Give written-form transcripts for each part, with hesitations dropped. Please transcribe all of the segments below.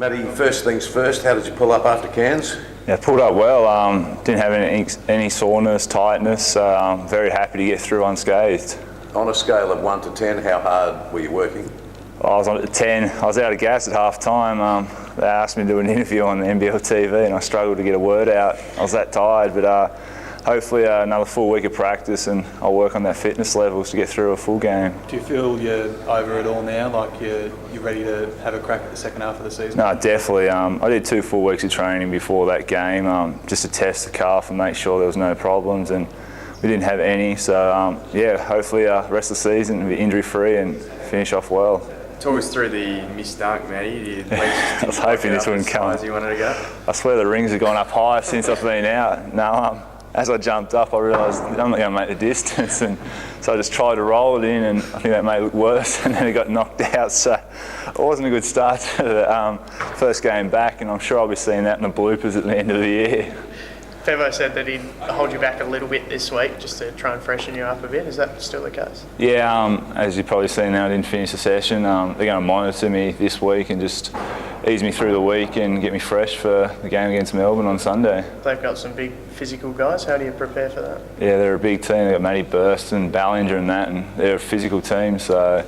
Matty, first things first, how did you pull up after Cairns? Yeah, pulled up well. Didn't have any soreness, tightness. Very happy to get through unscathed. On a scale of 1 to 10, how hard were you working? I was on at 10. I was out of gas at half time. They asked me to do an interview on the NBL TV and I struggled to get a word out. I was that tired, but hopefully another full week of practice and I'll work on that fitness levels to get through a full game. Do you feel you're over it all now, like you're ready to have a crack at the second half of the season? No, definitely. I did 2 full weeks of training before that game just to test the calf and make sure there was no problems, and we didn't have any. So yeah, hopefully rest of the season be injury free and finish off well. Talk us through the missed dunk, Matty. I was hoping this wouldn't come. As you wanted to go. I swear the rings have gone up high since I've been out. No, as I jumped up, I realised I'm not going to make the distance, and so I just tried to roll it in, and I think that made it look worse, and then it got knocked out. So it wasn't a good start to the first game back, and I'm sure I'll be seeing that in the bloopers at the end of the year. Fevo said that he'd hold you back a little bit this week just to try and freshen you up a bit. Is that still the case? Yeah, as you've probably seen now, I didn't finish the session. They're going to monitor me this week and just ease me through the week and get me fresh for the game against Melbourne on Sunday. They've got some big physical guys. How do you prepare for that? Yeah, they're a big team. They've got Matty Burst and Ballinger and that, and they're a physical team. So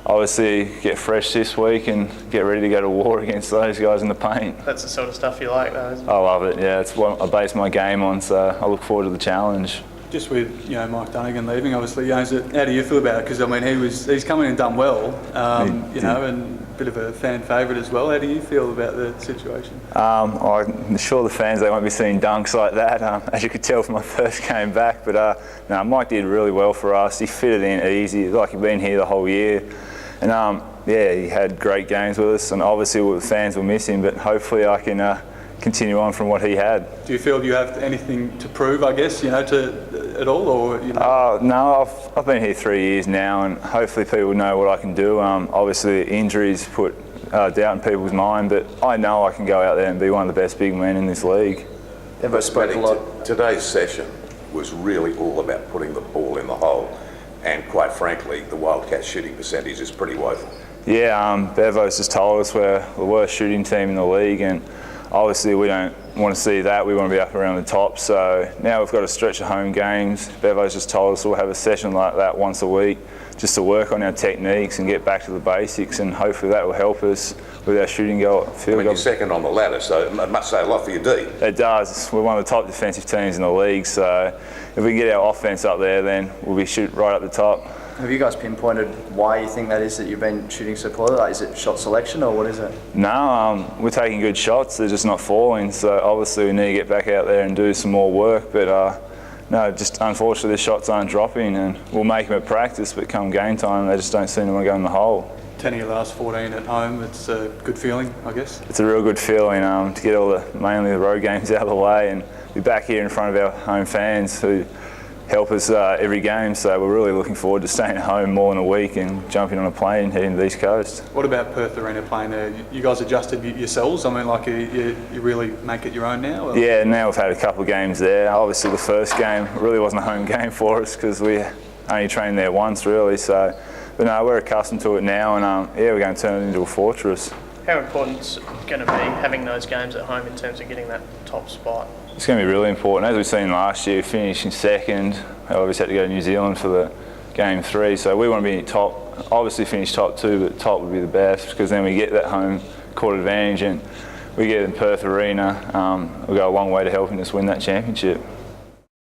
obviously get fresh this week and get ready to go to war against those guys in the paint. That's the sort of stuff you like, though, isn't it? I love it. Yeah, it's what I base my game on. So I look forward to the challenge. Just with Mike Dunnigan leaving, obviously, how do you feel about it? Because I mean, he's come in and done well, and a bit of a fan favourite as well. How do you feel about the situation? I'm sure the fans, they won't be seeing dunks like that, as you could tell from my first game back. But no, Mike did really well for us. He fitted in easy, like he'd been here the whole year, and yeah, he had great games with us. And obviously, the fans will miss him, but hopefully, I can continue on from what he had. Do you feel you have anything to prove, I guess, at all, or? No, I've been here 3 years now, and hopefully people know what I can do. Obviously, injuries put doubt in people's mind, but I know I can go out there and be one of the best big men in this league. Ever spoke a lot. Today's session was really all about putting the ball in the hole, and quite frankly, the Wildcats' shooting percentage is pretty woeful. Yeah, Bevo's just told us we're the worst shooting team in the league, and obviously we don't want to see that. We want to be up around the top. So now we've got a stretch of home games. Bevo's just told us we'll have a session like that once a week just to work on our techniques and get back to the basics, and hopefully that will help us with our shooting goal. You're second on the ladder, so it must say a lot for your D. It does. We're one of the top defensive teams in the league, so if we can get our offence up there, then we'll be shooting right up the top. Have you guys pinpointed why you think that is, that you've been shooting so poorly? Like, is it shot selection or what is it? No, we're taking good shots, they're just not falling, so obviously we need to get back out there and do some more work, but no, just unfortunately the shots aren't dropping, and we'll make them at practice, but come game time they just don't seem to want to go in the hole. 10 of your last 14 at home, it's a good feeling, I guess? It's a real good feeling to get mainly the road games out of the way and be back here in front of our home fans who help us every game, so we're really looking forward to staying at home more than a week and jumping on a plane and heading to the East Coast. What about Perth Arena playing there? You guys adjusted yourselves? I mean, like you really make it your own now? Or? Yeah, now we've had a couple of games there. Obviously the first game really wasn't a home game for us because we only trained there once really, so, but no, we're accustomed to it now, and yeah, we're going to turn it into a fortress. How important is it going to be having those games at home in terms of getting that top spot? It's going to be really important. As we've seen last year, finishing second, we obviously had to go to New Zealand for the game 3, so we want to be top, obviously finish top 2, but top would be the best because then we get that home court advantage and we get in Perth Arena. We'll go a long way to helping us win that championship.